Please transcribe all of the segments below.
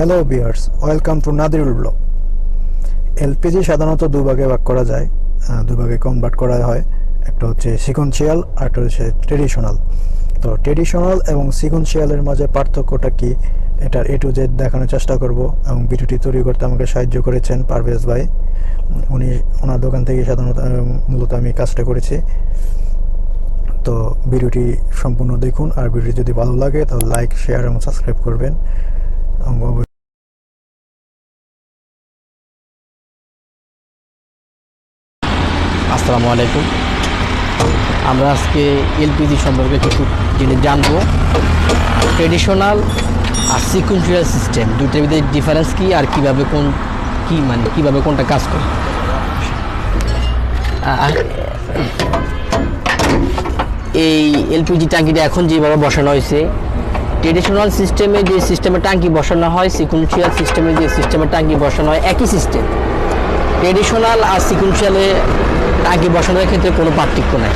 Hello viewers, welcome to Nadirul blog. LPG সাধারণত দুভাগে ভাগ করা যায়, দুভাগে কনভার্ট করা হয়। একটা হচ্ছে সিকোয়েন্সিয়াল আর একটা হচ্ছে ট্রেডিশনাল। তো ট্রেডিশনাল এবং সিকোয়েন্সিয়ালের মাঝে পার্থক্যটা কি, এটার এ টু জেড দেখানোর চেষ্টা করব। এবং ভিডিওটি তৈরি করতে আমাকে সাহায্য করেছেন পারভেজ ভাই। ওনার দোকান থেকে সাধারণত মূলত আমি কাজটা করেছি। তো ভিডিওটি সম্পূর্ণ দেখুন, আর ভিডিওটি যদি ভালো লাগে তাহলে লাইক, শেয়ার এবং সাবস্ক্রাইব করবেন। আসসালামু আলাইকুম। আমরা আজকে এলপিজি সম্পর্কে কিছু জিনিস জানবো। ট্রেডিশনাল আর সিকুয়েন্সিয়াল সিস্টেম দুইটার ভিতরে ডিফারেন্স কী, আর কীভাবে কীভাবে কোনটা কাজ করে। এই এলপিজি ট্যাঙ্কিটা এখন যেভাবে বসানো হয়েছে, ট্রেডিশনাল সিস্টেমে যে সিস্টেমে ট্যাঙ্কি বসানো হয়, সিকুয়েন্সিয়াল সিস্টেমে যে সিস্টেমে ট্যাঙ্কি বসানো হয়, একই সিস্টেম। ট্রেডিশনাল আর সিকুয়েন্সিয়ালে ট্যাঙ্কি বসানোর ক্ষেত্রে কোনো পার্থক্য নাই।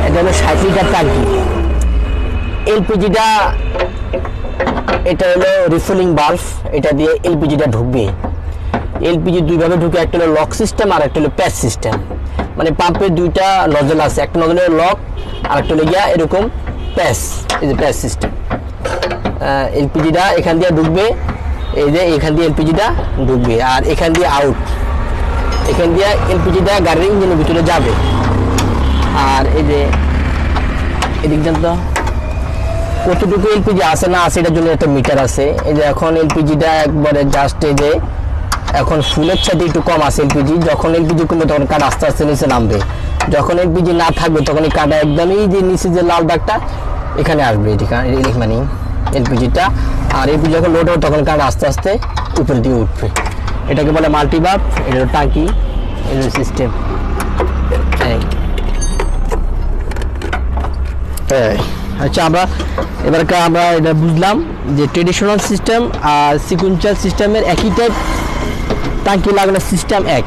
এটা হলো 60 লিটার ট্যাঙ্কি। এলপিজিটা এটা হলো রিফিলিং বাল্ব, এটা দিয়ে এলপিজিটা ঢুকবে। এলপিজি দুইভাবে ঢুকে, একটা হলো লক সিস্টেম আর একটা হলো প্যাচ সিস্টেম। মানে পাম্পের দুইটা নজল আছে, একটা নজল হলো লক আর একটা হলো গিয়া এরকম প্যাচ। এই যে প্যাচ সিস্টেম, এলপিজিটা এখান দিয়ে ঢুকবে। এই যে এখান দিয়ে এলপিজিটা ঢুকবে আর এখান দিয়ে আউট। এখান দিয়ে এলপিজিটা গাড়ির ইঞ্জিনের ভিতরে যাবে। আর এই যে এদিক জানতো কতটুকু এলপিজি আছে না আছে, এটার জন্য একটা মিটার আছে। এই যে এখন এলপিজিটা একবারে জাস্ট এই যে এখন ফুলের সাথে একটু কম আছে এলপিজি। যখন এলপিজি কমবে তখন কাঠ আস্তে আস্তে নিচে নামবে। যখন এলপিজি না থাকবে তখন এই কাঠটা একদমই যে নিচে যে লাল দাগটা এখানে আসবে, এটি মানে এলপিজিটা। আর এলপিজি যখন লোড হবে তখন কাঠ আস্তে আস্তে উপরের দিকে উঠবে। এটাকে বলে মাল্টিভাব, এটা হলো ট্যাঙ্কি, এটা হলো সিস্টেম। আচ্ছা, আমরা এটা বুঝলাম যে ট্রেডিশনাল সিস্টেম আর সিকুয়েন্সিয়াল সিস্টেমের একই টাইপ ট্যাঙ্কি লাগানোর সিস্টেম এক।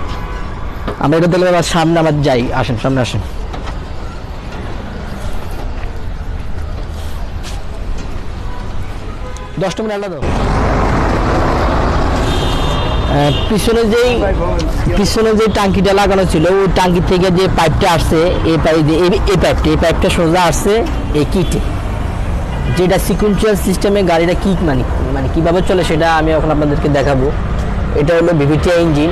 আমরা এটা তাহলে আবার সামনে আবার যাই, আসেন সামনে আসেন। দশটা মিনিট আলাদা। পিছনে যে ট্যাঙ্কিটা লাগানো ছিল, ওই ট্যাঙ্কি থেকে যে পাইপটা আসছে, এই পাইপটা সোজা আসছে এই কিটে, যেটা সিকুয়েন্সিয়াল সিস্টেমে গাড়িটা কিক মানে কীভাবে চলে সেটা আমি এখন আপনাদেরকে দেখাবো। এটা হলো ভিভিটিআই ইঞ্জিন।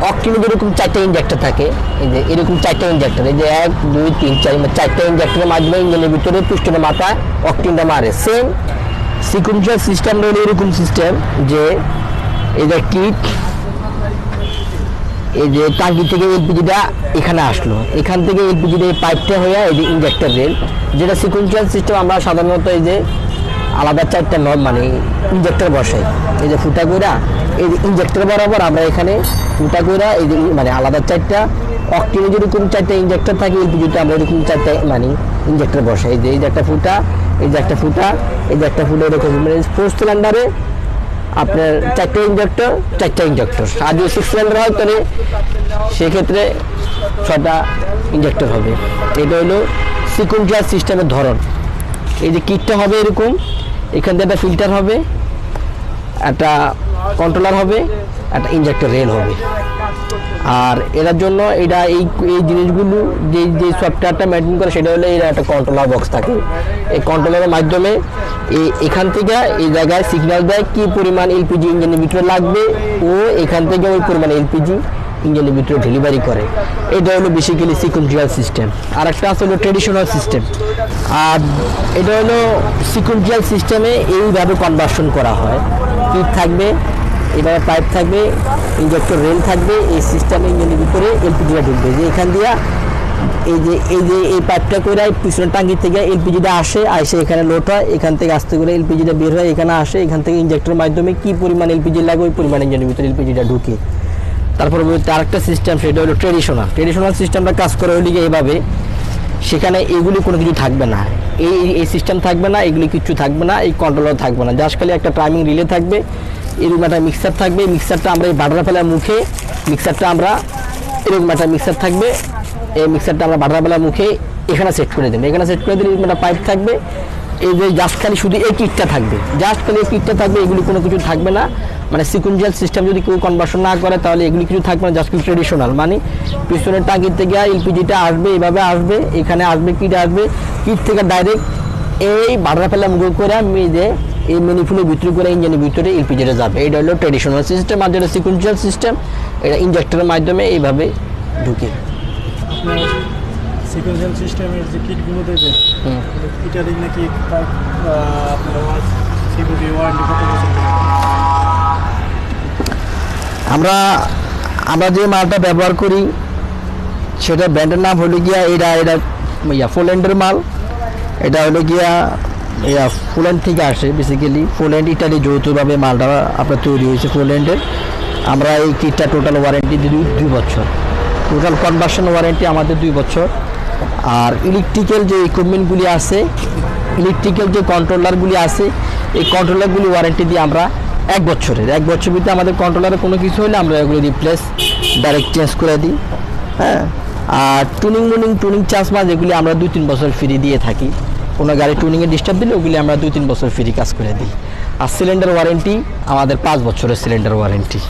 অকটেনে যেরকম 4টা ইঞ্জেক্টর থাকে, এই যে এরকম 4টা ইঞ্জেক্টর, এই যে 1 2 3 4 4টা ইঞ্জেক্টরের মাধ্যমে ইঞ্জিনের ভিতরে পিস্টনের মাথায় অকটেনটা মারে। সেম সিকুয়েন্সিয়াল সিস্টেম হলো এরকম সিস্টেম যে এই যে কিক, এই যে ট্যাঙ্কি থেকে এলপিজিটা এখানে আসলো, এখান থেকে এলপিজিটা এই পাইপটা হয়ে এই যে ইঞ্জেক্টর রেল, যেটা সিকুয়েন্সিয়াল সিস্টেম আমরা সাধারণত এই যে আলাদা 4টা মানে ইঞ্জেক্টর বসাই। এই যে ফুটা কইরা এই যে ইঞ্জেক্টর বরাবর আমরা এখানে ফুটা কইরা এই যে মানে আলাদা 4টা অকটেনে যেরকম 4টা ইঞ্জেক্টর থাকে, এলপিজিতে আমরা এরকম 4টা মানে ইঞ্জেক্টর বসাই। এই যে একটা ফুটা, এই যে একটা ফুটা, এই যে একটা ফুটা, এরকম মানে 4 সিলিন্ডারে আপনার 4টা ইঞ্জেক্টর। আর যদি 6 সিলিন্ডার হয় তাহলে সেক্ষেত্রে 6টা ইঞ্জেক্টর হবে। এটা হলো সিকুয়েন্সিয়াল সিস্টেমের ধরন। এই যে কিটটা হবে এরকম, এখান থেকে একটা ফিল্টার হবে, একটা কন্ট্রোলার হবে, একটা ইঞ্জেক্টর রেল হবে। আর এটার জন্য এটা এই জিনিসগুলো যে সফটওয়্যারটা মেনটেন করে সেটা হলো এর একটা কন্ট্রোলার বক্স থাকে। এই কন্ট্রোলারের মাধ্যমে এখান থেকে এই জায়গায় সিগন্যাল দেয় কি পরিমাণ এলপিজি ইঞ্জিনের ভিতরে লাগবে, ও এখান থেকে ওই পরিমাণ এলপিজি ইঞ্জিনের ভিতরে ডেলিভারি করে। এটা হলো বেসিক্যালি সিকুয়েন্সিয়াল সিস্টেম। আর একটা আছে হলো ট্রেডিশনাল সিস্টেম। আর এটা হলো সিকুয়েন্সিয়াল সিস্টেমে এইভাবে কনভার্সন করা হয়। কিট থাকবে, এবারে পাইপ থাকবে, ইঞ্জেক্টর রেল থাকবে, এই সিস্টেমে ইঞ্জিনের ভিতরে এলপিজিটা ঢুকবে। যে এখান দিয়ে এই পাইপটা করে পিছনের ট্যাঙ্কি থেকে এলপিজিটা আসে এখানে লোড হয়, এখান থেকে আস্তে করে এলপিজিটা বের হয়, এখানে আসে, এখান থেকে ইঞ্জেক্টরের মাধ্যমে কি পরিমাণ এলপিজি লাগে ওই পরিমাণ ইঞ্জিনের ভিতরে এলপিজিটা ঢুকে। তারপরে আরেকটা সিস্টেম, সেটা হলো ট্রেডিশনাল সিস্টেমটা কাজ করে হলে এইভাবে, সেখানে এগুলি কোনো কিছু থাকবে না, এই সিস্টেম থাকবে না, এগুলি কিছু থাকবে না, এই কন্ট্রোলার থাকবে না, জাস্ট খালি একটা টাইমিং রিলে থাকবে, এরকম একটা মিক্সার থাকবে। মিক্সারটা আমরা এই বাটার ফেলার মুখে, মিক্সারটা আমরা এরকম একটা মিক্সার থাকবে, এই মিক্সারটা আমরা বাটার ফেলার মুখে এখানে সেট করে দেবো। এখানে সেট করে দিলে একটা পাইপ থাকবে, এই যে জাস্ট খালি শুধু এই কিটটা থাকবে, জাস্ট খালি এই কিটটা থাকবে, এগুলি কোনো কিছু থাকবে না। মানে সিকুয়েন্সিয়াল সিস্টেম যদি কেউ কনভার্সন না করে তাহলে এগুলি কিছু থাকবে না, জাস্ট ট্রেডিশনাল। মানে পিছনের টাঙ্কির থেকে এলপিজিটা আসবে, এভাবে আসবে, এখানে আসবে, কিট আসবে, কিট থেকে ডাইরেক্ট এই বাড়া ফেলা মুখ করে মেজে এই ম্যানিফুলের ভিতরে করে ইঞ্জিনের ভিতরে এলপিজিটা যাবে। এটা হলো ট্রেডিশনাল সিস্টেম। আর যেটা সিকুয়েন্সিয়াল সিস্টেম, এটা ইনজেক্টরের মাধ্যমে এইভাবে ঢুকে। সিকোয়েন্সিয়াল সিস্টেমের যে কিটগুলো দেবেন, ইটালির নাকি আপনার সিকিউরিটি ওয়ারেন্টি কত বছর? আমরা যে মালটা ব্যবহার করি সেটা ব্র্যান্ডের নাম হলো গিয়া এটা পোল্যান্ডের মাল। এটা হলো গিয়া পোল্যান্ড থেকে আসে, বেসিক্যালি পোল্যান্ড ইটালি যৌথভাবে মালটা আপনার তৈরি হয়েছে পোল্যান্ডের। আমরা এই কিটটা টোটাল ওয়ারেন্টি দিই 2 বছর, টোটাল কনভার্সন ওয়ারেন্টি আমাদের 2 বছর। আর ইলেকট্রিক্যাল যে ইকুইপমেন্টগুলি আছে, ইলেকট্রিক্যাল যে কন্ট্রোলারগুলি আছে, এই কন্ট্রোলারগুলি ওয়ারেন্টি দিই আমরা 1 বছরের। 1 বছর ভিতরে আমাদের কন্ট্রোলারে কোনো কিছু হলে আমরা এগুলি রিপ্লেস ডাইরেক্ট চেঞ্জ করে দিই। হ্যাঁ, আর টুনিং চার্জ যেগুলি আমরা 2-3 বছর ফ্রি দিয়ে থাকি। কোনো গাড়ি টুনিংয়ে ডিস্টার্ব দিলে ওগুলি আমরা 2-3 বছর ফ্রি কাজ করে দিই। আর সিলিন্ডার ওয়ারেন্টি আমাদের 5 বছরের সিলিন্ডার ওয়ারেন্টি।